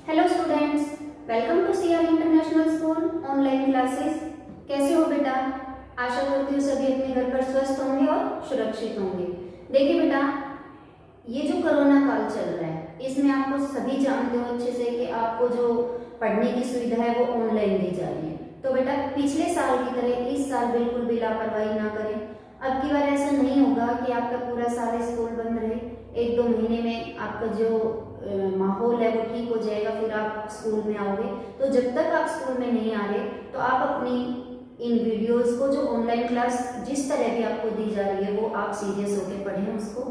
Hello students, welcome to CR international school online classes. कैसे हो बेटा? आशा करती हूँ सभी अपने घर पर स्वस्थ होंगे और सुरक्षित होंगे। देखिए बेटा, ये जो कोरोना काल चल रहा है, इसमें आपको सभी जानते हो अच्छे से कि आपको जो पढ़ने की सुविधा है वो ऑनलाइन दी जा रही है। तो बेटा पिछले साल की तरह इस साल बिल्कुल भी लापरवाही ना करें। अब की बार ऐसा नहीं होगा कि आपका पूरा साल स्कूल बंद रहे। 1-2 महीने में आपका जो माहौल है वो ठीक हो जाएगा, फिर आप स्कूल में आओगे। तो जब तक आप स्कूल में नहीं आ रहे तो आप अपनी इन वीडियोस को, जो ऑनलाइन क्लास जिस तरह भी आपको दी जा रही है, वो आप सीरियस होकर पढ़ें, उसको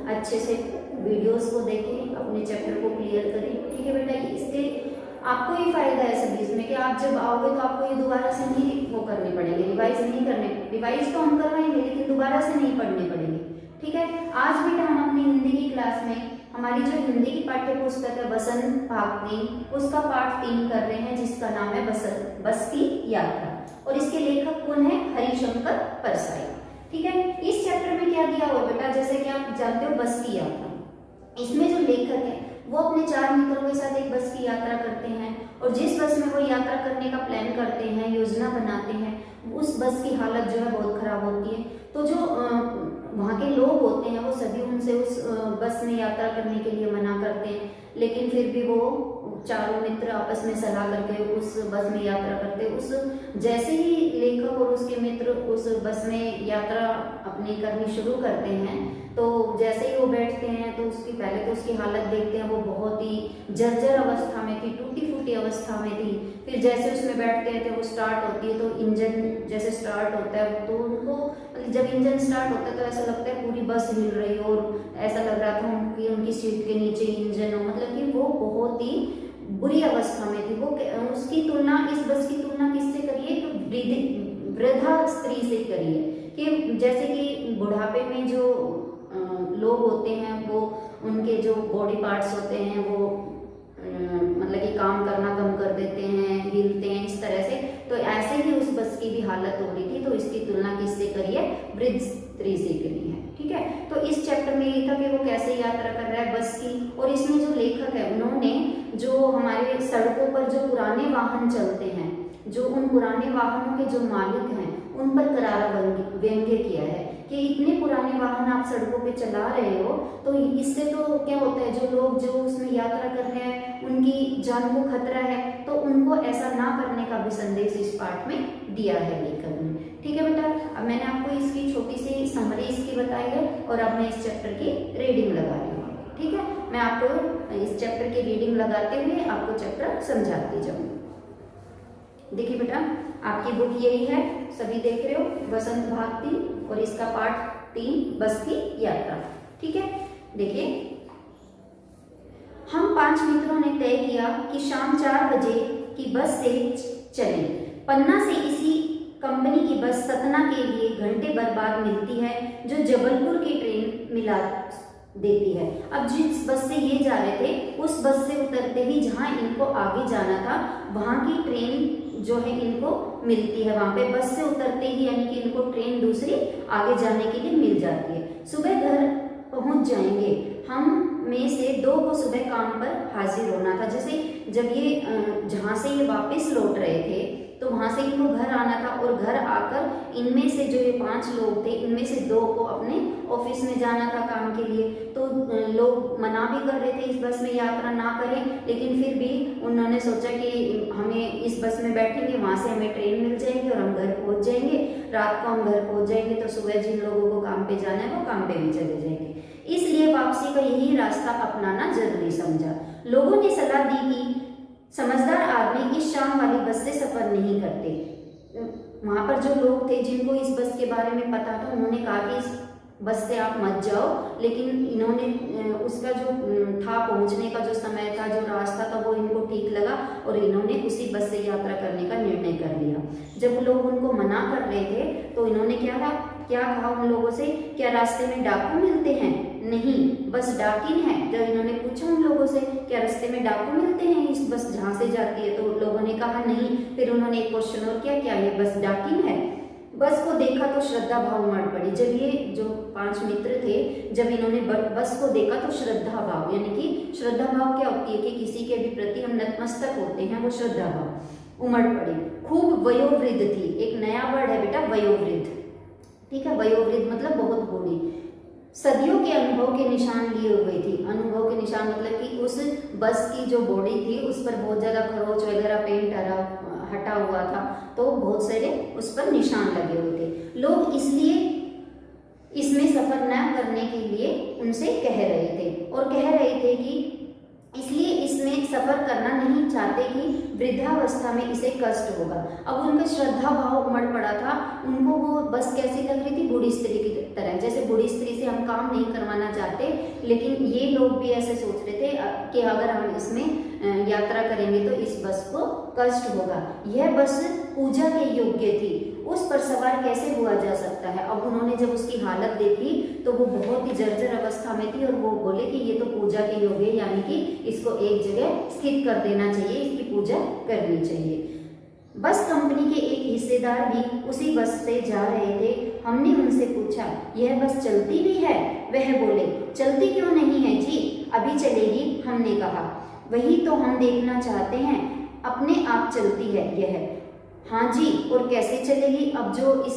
अच्छे से वीडियोस को देखें, अपने चैप्टर को क्लियर करें। ठीक है बेटा, इससे आपको ही फायदा है सभी इसमें कि आप जब आओगे तो आपको ये दोबारा से नहीं वो करने पड़ेंगे, रिवाइज नहीं करने। रिवाइज तो हम करवाएंगे लेकिन दोबारा से नहीं पढ़ने पड़ेंगे। ठीक है, आज बेटा हम अपनी हिंदी की क्लास में हमारी जो हिंदी की पाठ्य पुस्तक है बसंत भाग 3, उसका पाठ 3 कर रहे हैं, जिसका नाम है बस की यात्रा। और इसके लेखक कौन है? हरिशंकर परसाई। ठीक है, इस चैप्टर में क्या दिया हुआ बेटा, जैसे कि आप जानते हो बस की यात्रा, इसमें जो लेखक है वो अपने 4 मित्रों के साथ एक बस की यात्रा करते हैं, और जिस बस में वो यात्रा करने का प्लान करते हैं, योजना बनाते हैं, उस बस की हालत जो है बहुत खराब होती है। तो जो वहाँ के लोग होते हैं वो सभी उनसे उस बस में यात्रा करने के लिए मना करते हैं, लेकिन फिर भी वो चारों मित्र आपस में सलाह करके उस बस में यात्रा करते हैं। उस जैसे ही लेखक और उसके मित्र उस बस में यात्रा अपनी करनी शुरू करते हैं, तो जैसे ही वो बैठते हैं तो उसकी पहले तो उसकी हालत देखते हैं, वो बहुत ही जर्जर अवस्था में थी, टूटी फूटी अवस्था में थी। फिर जैसे उसमें बैठते हैं तो वो स्टार्ट होती है, तो इंजन जैसे स्टार्ट होता है तो उनको, जब इंजन स्टार्ट होता है तो ऐसा लगता है पूरी बस हिल रही हो, और ऐसा लग रहा था कि उनकी सीट के नीचे इंजन हो, मतलब कि वो बहुत ही बुरी अवस्था में थी। वो उसकी तुलना, इस बस की तुलना किससे करिए? तो वृद्धा स्त्री से करिए, कि जैसे कि बुढ़ापे में जो लोग होते हैं वो, उनके जो बॉडी पार्ट्स होते हैं वो मतलब कि काम करना कम कर देते हैं, हिलते हैं इस तरह से, तो ऐसे ही उस बस की भी हालत हो रही थी। तो इसकी तुलना किससे करी है? वृद्ध स्त्री से करी है। ठीक है, तो इस चैप्टर में ये था कि वो कैसे यात्रा कर रहा है बस की, और इसमें जो लेखक है उन्होंने जो हमारे सड़कों पर जो पुराने वाहन चलते हैं, जो उन पुराने वाहनों के जो मालिक हैं, उन पर करारा व्यंग्य किया है कि इतने पुराने वाहन आप सड़कों पे चला रहे हो, तो इससे तो क्या होता है, जो लोग जो उसमें यात्रा कर रहे हैं उनकी जान को खतरा है, तो उनको ऐसा ना करने का भी संदेश इस पाठ में दिया है लेखक ने। ठीक है बेटा, अब मैंने आपको इसकी छोटी सी समरी इसकी बताई है, और अब मैं इस चैप्टर की रीडिंग लगा रही हूँ। ठीक है, मैं आपको इस चैप्टर की रीडिंग लगाते हुए आपको चैप्टर समझाती जाऊंगी। देखिए बेटा, आपकी बुक यही है, सभी देख रहे हो, बसंत भाग 3, और इसका पाठ 3 बस की यात्रा। ठीक है, देखिए, हम 5 मित्रों ने तय किया कि शाम 4 बजे की बस से चलें। पन्ना से इसी कंपनी की बस सतना के लिए घंटे भर बाद मिलती है, जो जबलपुर की ट्रेन मिला देती है। अब जिस बस से ये जा रहे थे, उस बस से उतरते ही जहां इनको आगे जाना था वहां की ट्रेन जो है इनको मिलती है। वहां पे बस से उतरते ही यानी कि इनको ट्रेन दूसरी आगे जाने के लिए मिल जाती है। सुबह घर पहुंच जाएंगे। हम में से 2 को सुबह काम पर हाजिर होना था। जैसे जब ये जहां से ये वापस लौट रहे थे तो वहां से इनको घर आना था, और घर आकर इनमें से जो ये 5 लोग थे, इनमें से 2 को अपने ऑफिस में जाना था काम के लिए। तो लोग मना भी कर रहे थे इस बस में यात्रा ना करें, लेकिन फिर भी उन्होंने सोचा कि हमें इस बस में बैठेंगे, वहां से हमें ट्रेन मिल जाएगी और हम घर पहुंच जाएंगे। रात को हम घर पहुंच जाएंगे तो सुबह जिन लोगों को काम पे जाना है वो काम पे भी चले जाएंगे। इसलिए वापसी का यही रास्ता अपनाना जरूरी समझा। लोगों ने सलाह दी कि समझदार आदमी इस शाम वाली बस से सफर नहीं करते। वहां पर जो लोग थे जिनको इस बस के बारे में पता था, उन्होंने कहा कि इस बस से आप मत जाओ, लेकिन इन्होंने उसका जो था पहुंचने का जो समय था, जो रास्ता था, वो इनको ठीक लगा और इन्होंने उसी बस से यात्रा करने का निर्णय कर लिया। जब लोग उनको मना कर रहे थे तो इन्होंने क्या कहा उन लोगों से, क्या रास्ते में डाकू मिलते हैं? नहीं, बस डाकिन है। जब इन्होंने पूछा उन लोगों से, क्या रास्ते में डाकू मिलते हैं इस बस जहां से जाती है? तो लोगों ने कहा नहीं। फिर उन्होंने एक क्वेश्चन और किया, क्या ये बस डाकिन है? बस को देखा तो श्रद्धा भाव उमड़ पड़ी। जब ये जो 5 मित्र थे, जब इन्होंने बस को देखा तो श्रद्धा भाव, यानी कि श्रद्धा भाव क्या होती है कि किसी के भी प्रति हम नतमस्तक होते हैं, वो श्रद्धा भाव उमड़ पड़ी। खूब वयोवृद्ध थी, एक नया वर्ड है बेटा वयोवृद्ध, ठीक है। वयोवृद्ध मतलब बहुत बूढ़ी, सदियों के अनुभव के निशान लिए हुए थी। अनुभव के निशान मतलब कि उस बस की जो बॉडी थी उस पर बहुत ज्यादा खरोच वगैरह पेंट हटा हुआ था, तो बहुत सारे उस पर निशान लगे हुए थे। लोग इसलिए इसमें सफर न करने के लिए उनसे कह रहे थे, और कह रहे थे कि इसलिए इसमें सफर करना नहीं चाहते कि वृद्धावस्था में इसे कष्ट होगा। अब उनका श्रद्धा भाव उमड़ पड़ा था, उनको वो बस कैसी लग रही थी, बूढ़ी स्त्री की तरह। जैसे बूढ़ी स्त्री से हम काम नहीं करवाना चाहते, लेकिन ये लोग भी ऐसे सोच रहे थे कि अगर हम इसमें यात्रा करेंगे तो इस बस को कष्ट होगा। यह बस पूजा के योग्य थी, उस पर सवार कैसे हुआ जा सकता है। अब उन्होंने जब उसकी हालत देखी तो वो बहुत ही जर्जर अवस्था में थी, और वो बोले कि ये तो पूजा के योग्य, यानी कि इसको एक जगह स्थित कर देना चाहिए, इसकी पूजा करनी चाहिए। बस कंपनी के एक हिस्सेदार भी उसी बस से जा रहे थे। हमने उनसे पूछा, यह बस चलती भी है? वह बोले, चलती क्यों नहीं है जी, अभी चलेगी। हमने कहा, वही तो हम देखना चाहते हैं, अपने आप चलती है यह? हाँ जी, और कैसे चलेगी? अब जो इस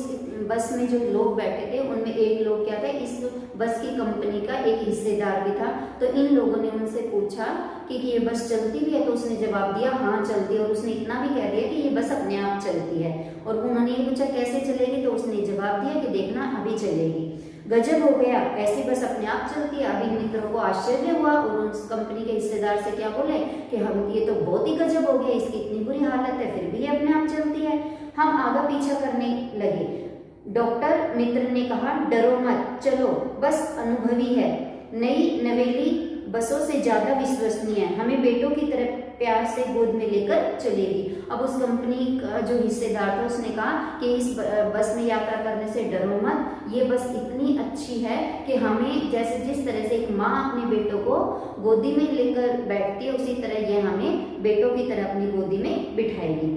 बस में जो लोग बैठे थे उनमें एक लोग क्या था, इस बस की कंपनी का एक हिस्सेदार भी था। तो इन लोगों ने उनसे पूछा कि ये बस चलती भी है? तो उसने जवाब दिया, हाँ चलती है। और उसने इतना भी कह दिया कि ये बस अपने आप चलती है। और उन्होंने ये पूछा कैसे चलेगी, तो उसने जवाब दिया कि देखना अभी चलेगी। गजब हो गया, ऐसी बस अपने आप चलती है। अभी मित्रों को आश्चर्य हुआ और उस कंपनी के हिस्सेदार से क्या बोले कि हम ये तो बहुत ही गजब हो गया, इसकी इतनी बुरी हालत है फिर भी ये अपने आप चलती है। हम आगा पीछा करने लगे। डॉक्टर मित्र ने कहा, डरो मत, चलो, बस अनुभवी है, नई नवेली बसों से ज्यादा विश्वसनीय है, हमें बेटों की तरह प्यार से गोद में लेकर चलेगी। अब उस कंपनी का जो हिस्सेदार था उसने कहा कि इस बस में यात्रा करने से डरो मत, ये बस इतनी अच्छी है कि हमें जैसे जिस तरह से एक माँ अपने बेटों को गोदी में लेकर बैठती है, उसी तरह ये हमें बेटों की तरह अपनी गोदी में बिठाएगी।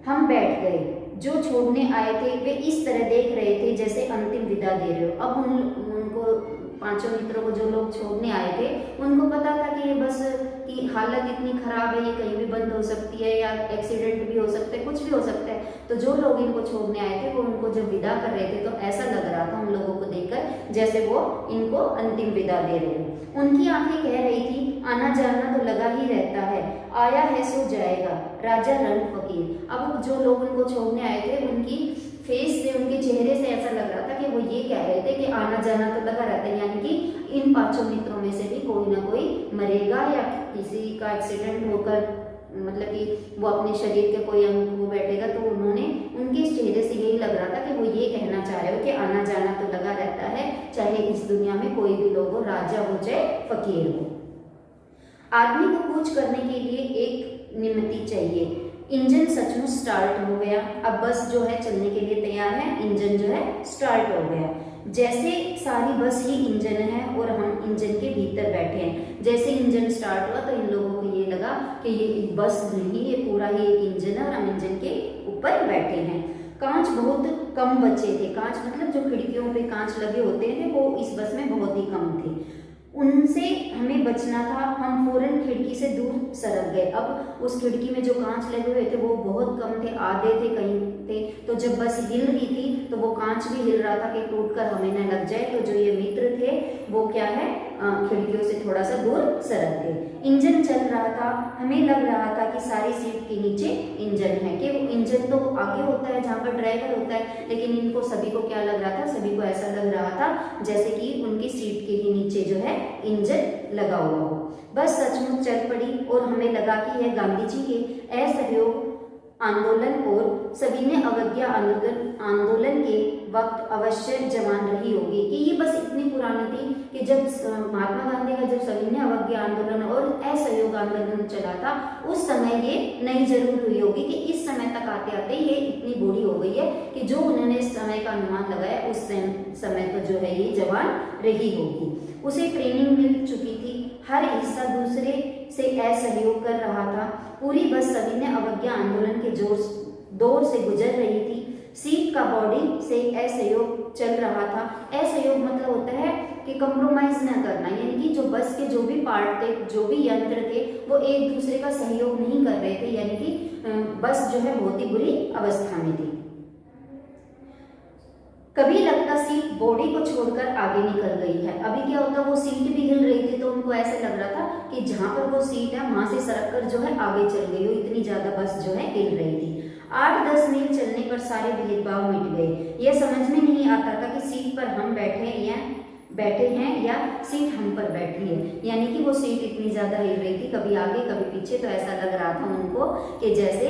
हम बैठ गए। जो छोड़ने आए थे वे इस तरह देख रहे थे जैसे अंतिम विदा दे रहे हो। अब उनको 5 मित्रों को जो लोग छोड़ने आए थे उनको पता था कि ये बस की हालत इतनी खराब है, ये कहीं भी बंद हो सकती है या एक्सीडेंट भी हो सकता है, कुछ भी हो सकता है। तो जो लोग इनको छोड़ने आए थे वो उनको जब विदा कर रहे थे तो ऐसा लग रहा था उन लोगों को देखकर जैसे वो इनको अंतिम विदा दे रहे हो। उनकी आंखें कह रही थी, आना जाना तो लगा ही रहता है, आया है सो जाएगा, राजा रण फकीर। अब जो लोग उनको छोड़ने आए थे उनकी फेस से, उनके चेहरे से ऐसा लग रहा था कि वो ये कह रहे थे कि आना जाना तो लगा रहता है, यानी कि इन 5 मित्रों में से भी कोई ना कोई मरेगा या किसी का एक्सीडेंट होकर मतलब कि वो अपने शरीर के कोई अंग को बैठेगा। तो उन्होंने उनके चेहरे से यही लग रहा था कि वो ये कहना चाह रहे हो कि आना जाना तो लगा रहता है, चाहे इस दुनिया में कोई भी लोग हो, राजा हो चाहे फकीर हो। आदमी को कूच करने के लिए एक नियति चाहिए। इंजन सचमुच स्टार्ट हो गया। अब बस जो है चलने के लिए तैयार है, इंजन जो है स्टार्ट हो गया। जैसे सारी बस ही इंजन है और हम इंजन के भीतर बैठे हैं। जैसे इंजन स्टार्ट हुआ तो इन लोगों को ये लगा कि ये एक बस नहीं, ये पूरा ही एक इंजन है और हम इंजन के ऊपर बैठे हैं। कांच बहुत कम बचे थे। कांच मतलब जो खिड़कियों पे कांच लगे होते थे वो इस बस में बहुत ही कम थे, उनसे हमें बचना था। हम फौरन खिड़की से दूर सरक गए। अब उस खिड़की में जो कांच लगे हुए थे वो बहुत कम थे, आधे थे, कहीं थे। तो जब बस हिल रही थी तो वो कांच भी हिल रहा था कि टूटकर हमें न लग जाए। तो जो ये मित्र थे वो क्या है, खिड़कियों से थोड़ा सा दूर सरक गए। इंजन चल रहा था। हमें लग रहा था कि सारी सीट के नीचे इंजन है, कि वो इंजन तो आगे होता है जहाँ पर ड्राइवर होता है, लेकिन इनको सभी को क्या लग रहा था, सभी को ऐसा लग रहा था जैसे कि उनकी सीट के ही नीचे जो है इंजन लगा हुआ हो। बस सचमुच चल पड़ी और हमें लगा कि यह गांधी जी के असहयोग आंदोलन और सविनय अवज्ञा आंदोलन के वक्त अवश्य जवान रही होगी। कि ये बस इतनी पुरानी थी कि जब महात्मा गांधी का जब सविनय अवज्ञा आंदोलन और असहयोग आंदोलन चला था उस समय ये नहीं जरूर हुई होगी कि इस समय तक आते आते ये इतनी बूढ़ी हो गई है कि जो उन्होंने इस समय का अनुमान लगाया उस समय तो जो है ये जवान रही होगी। उसे ट्रेनिंग मिल चुकी थी, हर हिस्सा दूसरे से असहयोग कर रहा था। पूरी बस सविनय अवज्ञा आंदोलन के दौर से गुजर रही थी। सीट का बॉडी से असहयोग चल रहा था। असहयोग मतलब होता है कि कंप्रोमाइज न करना, यानी कि जो बस के जो भी पार्ट थे, जो भी यंत्र थे, वो एक दूसरे का सहयोग नहीं कर रहे थे, यानी कि बस जो है बहुत ही बुरी अवस्था में थी। कभी लगता सीट बॉडी को छोड़कर आगे निकल गई है। अभी क्या होता, वो सीट भी हिल रही थी, तो उनको ऐसा लग रहा था कि जहां पर वो सीट है वहां से सरक कर जो है आगे चल गई हो, इतनी ज्यादा बस जो है हिल रही थी। 8-10 मील चलने पर सारे भेदभाव मिट गए। यह समझ में नहीं आता था कि सीट पर हम बैठे हैं या सीट हम पर बैठी है, यानी कि वो सीट इतनी ज्यादा हिल रही थी, कभी आगे कभी पीछे, तो ऐसा लग रहा था उनको कि जैसे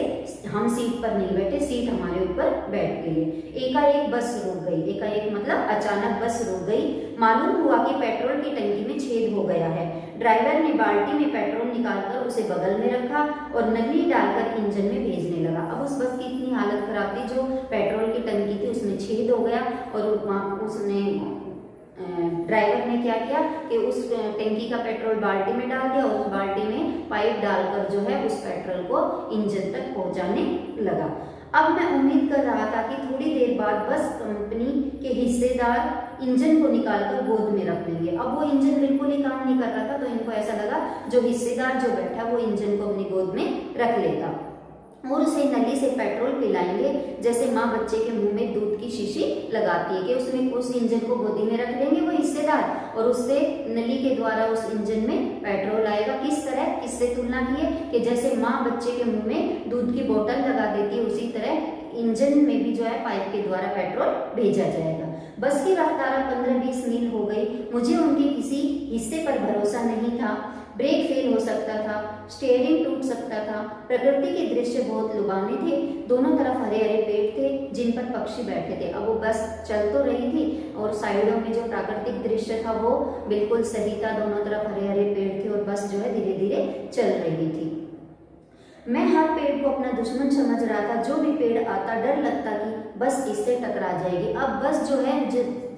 हम सीट पर नहीं बैठे, सीट हमारे ऊपर बैठ गई है। एकाएक बस रुक गई। एकाएक मतलब अचानक बस रुक गई। मालूम हुआ कि पेट्रोल की टंकी में छेद हो गया है। ड्राइवर ने बाल्टी में पेट्रोल निकालकर उसे बगल में रखा और नली डालकर इंजन में भेजने लगा। अब उस बस की इतनी हालत खराब थी, जो पेट्रोल की टंकी थी उसमें छेद हो गया, और वहां उसने ड्राइवर ने क्या किया कि उस टंकी का पेट्रोल बाल्टी में डाल दिया और उस बाल्टी में पाइप डालकर जो है उस पेट्रोल को इंजन तक पहुंचाने लगा। अब मैं उम्मीद कर रहा था कि थोड़ी देर बाद बस कंपनी के हिस्सेदार इंजन को निकालकर गोद में रख लेंगे। अब वो इंजन बिल्कुल ही काम नहीं कर रहा था, तो इनको ऐसा लगा जो हिस्सेदार जो बैठा वो इंजन को अपनी गोद में रख लेता और उसे नली से पेट्रोल पिलाएंगे, जैसे माँ बच्चे के मुंह में दूध की शीशी लगाती है, कि उसमें उस इंजन को गोदी में रख लेंगे वो हिस्सेदार, और उससे नली के द्वारा उस इंजन में पेट्रोल आएगा। किस तरह, किससे तुलना की है कि जैसे माँ बच्चे के मुंह में दूध की बोतल लगा देती है, उसी तरह इंजन में भी जो है पाइप के द्वारा पेट्रोल भेजा जाएगा। बस की रफ्तार 15-20 मील हो गई। मुझे उनके किसी हिस्से पर भरोसा नहीं था। ब्रेक फेल हो सकता था, स्टीयरिंग टूट सकता था। प्रकृति के दृश्य बहुत लुभाने थे। दोनों तरफ हरे हरे पेड़ थे जिन पर पक्षी बैठे थे। अब वो बस चल तो रही थी और साइडों में जो प्राकृतिक दृश्य था वो बिल्कुल सही था। दोनों तरफ हरे हरे पेड़ थे और बस जो है धीरे धीरे चल रही थी। मैं हर पेड़ को अपना दुश्मन समझ रहा था। जो भी पेड़ आता डर लगता कि बस इससे टकरा जाएगी। अब बस जो है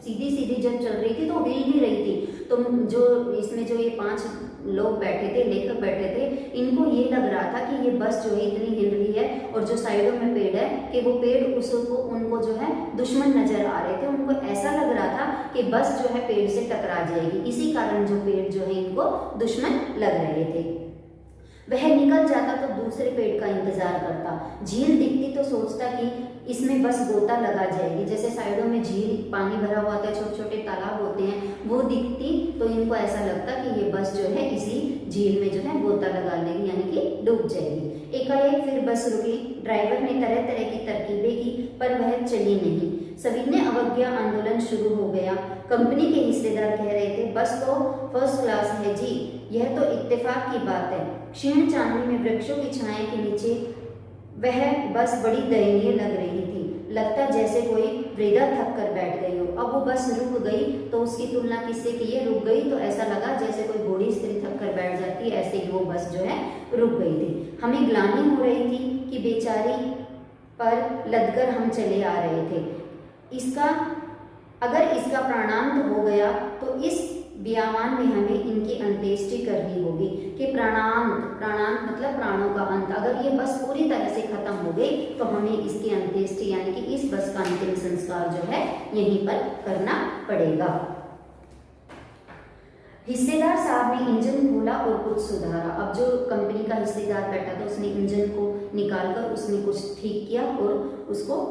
सीधी सीधी जब चल रही थी तो हिल भी रही थी, तो जो इसमें जो ये 5 लोग बैठे थे, लेखक बैठे थे, इनको ये लग रहा था कि ये बस जो है इतनी हिल रही है और जो साइडों में पेड़ है कि वो पेड़ उसको उनको जो है दुश्मन नजर आ रहे थे। उनको ऐसा लग रहा था कि बस जो है पेड़ से टकरा जाएगी, इसी कारण जो पेड़ जो है इनको दुश्मन लग रहे थे। वह निकल जाता तो दूसरे पेड़ का इंतजार करता। झील दिखती तो सोचता कि इसमें बस गोता लगा जाएगी। जैसे साइडों में झील पानी भरा हुआ होता है, छोटे छोटे तालाब होते हैं, वो दिखती तो इनको ऐसा लगता कि ये बस जो है इसी झील में जो है गोता लगा लेगी, यानी कि डूब जाएगी। एकाएक फिर बस रुकी। ड्राइवर ने तरह तरह की तरकीबें की पर वह चली नहीं। सविनय अवज्ञा आंदोलन शुरू हो गया। कंपनी के हिस्सेदार कह रहे थे बस तो फर्स्ट क्लास है जी, यह तो इत्तेफाक की बात है। क्षीण चांदनी में वृक्षों की छाया के नीचे वह बस बड़ी दयनीय लग रही थी। लगता जैसे कोई वृद्धा थक कर बैठ गई हो। अब वो बस रुक गई तो उसकी तुलना किससे की है, रुक गई तो ऐसा लगा जैसे कोई बूढ़ी स्त्री थक कर बैठ जाती है, ऐसे ही वो बस जो है रुक गई थी। हमें ग्लानि हो रही थी कि बेचारी पर लदकर हम चले आ रहे थे। अगर इसका प्राणांत हो गया तो इस बियावान में हमें इनकी अंत्येष्टि करनी होगी। कि प्राणांत मतलब प्राणों का अंत। अगर ये बस पूरी तरह से खत्म हो गई तो हमें इसकी अंत्येष्टि यानी कि इस बस का अंतिम संस्कार जो है यहीं पर करना पड़ेगा। हिस्सेदार साहब ने इंजन खोला और कुछ सुधारा। अब जो कंपनी का हिस्सेदार बैठा था उसने इंजन को निकालकर उसमें कुछ ठीक किया और उसको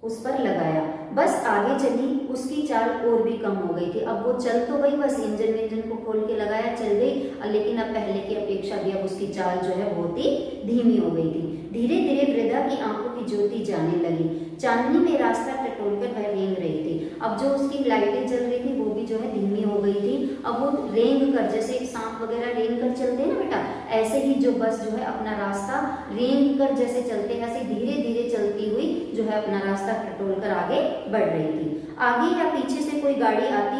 उस पर लगाया। बस आगे चली। उसकी चाल और भी कम हो गई थी। अब वो चल तो गई, बस इंजन को खोल के लगाया, चल गई, लेकिन अब पहले की अपेक्षा भी अब उसकी चाल जो है बहुत ही धीमी हो गई थी। धीरे धीरे वृद्धा की आंखों की ज्योति जाने लगी। चांदनी में रास्ता टटोलकर वह रेंग रही थी। अब जो उसकी लाइटें जल रही थी वो भी जो है धीमी हो गई थी। अब वो रेंग कर, जैसे सांप वगैरह रेंग कर चलते हैं ना बेटा, ऐसे ही जो बस जो है अपना रास्ता रेंग कर जैसे चलते हैं, ऐसे धीरे धीरे चलती हुई जो है अपना रास्ता टटोल कर आगे बढ़ रही थी। आगे या पीछे से कोई गाड़ी आती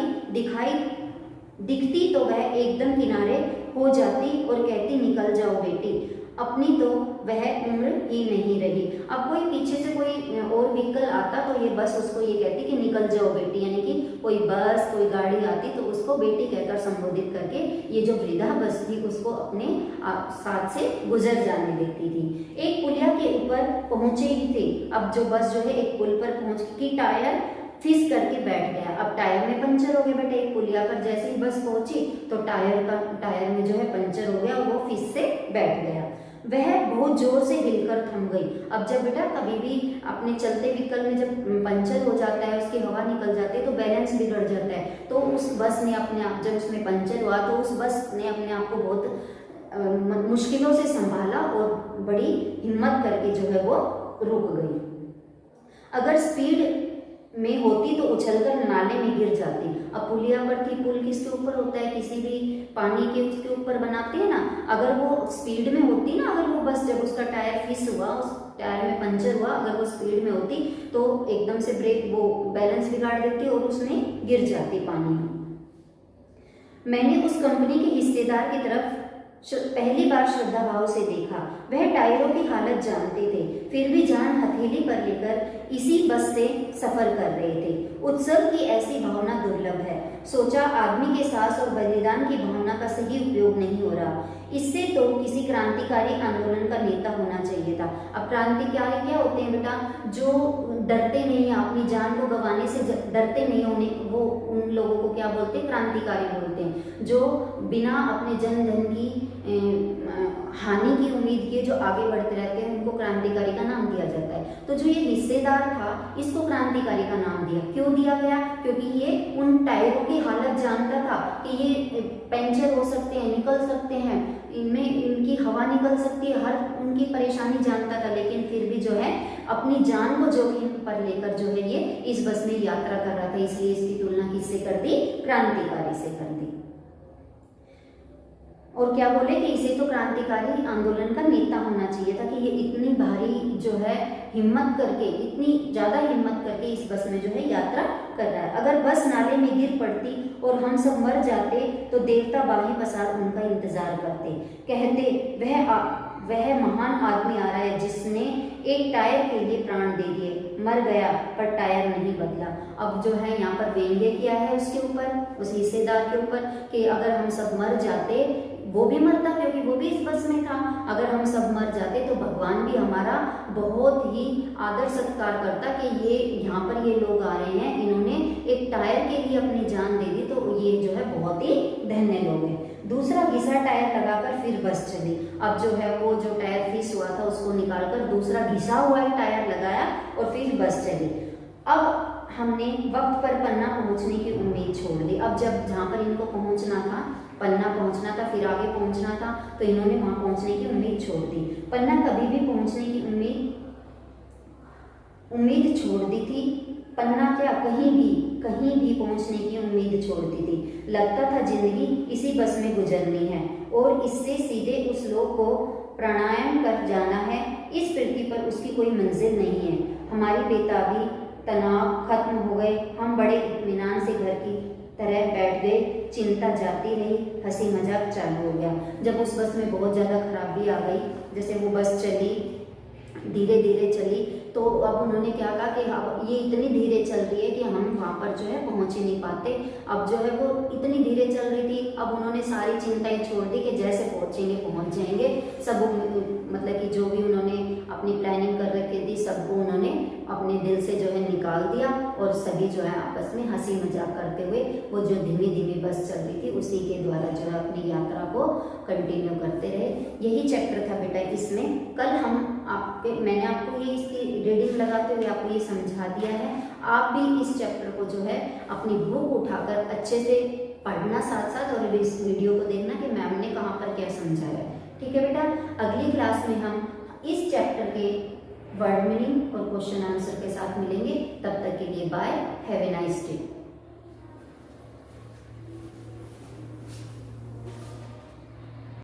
दिखती तो वह एकदम किनारे हो जाती और कहती निकल जाओ बेटी, अपनी तो वह उम्र ही नहीं रही। अब कोई पीछे से कोई और व्हीकल आता तो ये बस उसको ये कहती कि निकल जाओ बेटी, यानी कि कोई बस कोई गाड़ी आती तो उसको बेटी कहकर संबोधित करके ये जो वृद्धा बस थी उसको अपने साथ से गुजर जाने देती थी। एक पुलिया के ऊपर पहुंचे ही थे। अब जो बस जो है एक पुल पर पहुंच की टायर फिस करके बैठ गया। अब टायर में पंचर हो गया बेटा। एक पुलिया पर जैसे ही बस पहुंची तो टायर में जो है पंचर हो गया और वो फिस से बैठ गया। वह बहुत जोर से हिलकर थम गई। अब जब बेटा कभी भी अपने चलते व्हीकल में जब पंचर हो जाता है, उसकी हवा निकल जाती है तो बैलेंस बिगड़ जाता है। तो उस बस ने अपने आप, जब उसमें पंचर हुआ तो उस बस ने अपने आप को बहुत मुश्किलों से संभाला और बड़ी हिम्मत करके जो है वो रुक गई। अगर स्पीड में होती तो उछलकर नाले में गिर जाती। अब पुलिया पर थी, पुल किसके ऊपर होता है, किसी भी पानी के उसके ऊपर बनाते हैं ना। अगर वो स्पीड में होती ना, अगर वो बस जब उसका टायर फिस हुआ, उस टायर में पंचर हुआ, अगर वो स्पीड में होती तो एकदम से ब्रेक वो बैलेंस बिगाड़ देती और उसमें गिर जाती पानी में। मैंने उस कंपनी के हिस्सेदार की तरफ पहली बार श्रद्धा भाव से देखा। वह टायरों की हालत जानते थे, फिर भी जान हथेली पर लेकर इसी बस से सफर कर रहे थे। उत्सव की ऐसी भावना दुर्लभ है। सोचा आदमी के साहस और बलिदान की भावना का सही उपयोग नहीं हो रहा। इससे तो किसी क्रांतिकारी आंदोलन का नेता होना चाहिए था। अब क्रांतिकारी क्या होते हैं बेटा, जो डरते नहीं हैं, अपनी जान को गंवाने से डरते नहीं होने, वो उन लोगों को क्या बोलते हैं, क्रांतिकारी बोलते हैं। जो बिना अपने जन धन की हानि की उम्मीद किए जो आगे बढ़ते रहते हैं उनको क्रांतिकारी का नाम दिया जाता है। तो जो ये हिस्सेदार था इसको क्रांतिकारी का नाम दिया। क्यों दिया गया? क्योंकि ये उन टायरों की हालत जानता था कि ये पंचर हो सकते हैं, निकल सकते हैं, इनमें इनकी हवा निकल सकती है, हर उनकी परेशानी जानता था। लेकिन फिर भी जो है अपनी जान को जोखिम पर लेकर जो है ये इस बस में यात्रा कर रहा था। इसलिए इसकी तुलना किससे कर दी? क्रांतिकारी से कर दी। और क्या बोले कि इसे तो क्रांतिकारी आंदोलन का नेता होना चाहिए था कि ये इतनी भारी जो है हिम्मत करके, इतनी ज्यादा हिम्मत करके इस बस में जो है यात्रा कर रहा है। अगर बस नाले में गिर पड़ती और हम सब मर जाते तो देवता बाही पसार उनका इंतजार करते। कहते वह महान आदमी आ रहा है जिसने एक टायर के लिए प्राण दे दिए, मर गया पर टायर नहीं बदला। अब जो है यहाँ पर व्यंग्य किया है उसके ऊपर, उस हिस्सेदार के ऊपर कि अगर हम सब मर जाते, वो भी मरता क्योंकि वो भी इस बस में था, अगर हम सब मर जाते तो भगवान भी हमारा बहुत ही आदर सत्कार करता कि ये यहाँ पर ये लोग आ रहे हैं, इन्होंने एक टायर के लिए अपनी जान दे दी, तो ये जो है बहुत ही धन्य लोग हैं। दूसरा घिसा टायर लगाकर फिर बस चली। अब जो है वो जो टायर फिस हुआ था उसको निकालकर दूसरा घिसा हुआ एक टायर लगाया और फिर बस चली। अब हमने वक्त पर पन्ना पहुंचने की उम्मीद छोड़ दी। अब जब जहाँ पर इनको पहुंचना था, पन्ना पहुंचना था, फिर आगे पहुंचना था, तो इन्होंने वहां पहुंचने की उम्मीद छोड़ दी। पन्ना कभी भी पहुंचने की उम्मीद छोड़ दी थी। पन्ना क्या कहीं भी पहुंचने की उम्मीद छोड़ती थी। लगता था जिंदगी इसी बस में गुजरनी है और इससे सीधे उस लोक को प्राणायाम कर जाना है। इस पृथ्वी पर उसकी कोई मंजिल नहीं है। हमारी बेताबी तनाव खत्म हो गए। हम बड़े इत्मीनान से घर की तरह बैठ गए। चिंता जाती रही, हंसी मजाक चालू हो गया। जब उस बस में बहुत ज़्यादा खराबी आ गई, जैसे वो बस चली, धीरे धीरे चली, तो अब उन्होंने क्या कहा कि अब ये इतनी धीरे चल रही है कि हम वहाँ पर जो है पहुँच ही नहीं पाते। अब जो है वो इतनी धीरे चल रही थी। अब उन्होंने सारी चिंताएं छोड़ दी कि जैसे पहुँचेंगे पहुँच जाएंगे। सब मतलब कि जो भी उन्होंने अपनी प्लानिंग कर रखी थी सबको उन्होंने अपने दिल से जो है निकाल दिया और सभी जो है आपस में हंसी मजाक करते हुए वो जो धीमी धीमी बस चल रही थी उसी के द्वारा जो है अपनी यात्रा को कंटिन्यू करते रहे। यही चैप्टर था बेटा इसमें। कल मैंने आपको ये इसकी रीडिंग लगाते हुए आपको ये समझा दिया है। आप भी इस चैप्टर को जो है अपनी बुक उठाकर अच्छे से पढ़ना साथ साथ और इस वीडियो को देखना कि मैम ने कहाँ पर क्या समझाया है। ठीक है बेटा, अगली क्लास में हम इस चैप्टर के वर्ड मीनिंग और क्वेश्चन आंसर के साथ मिलेंगे। तब तक के लिए bye, have a nice day.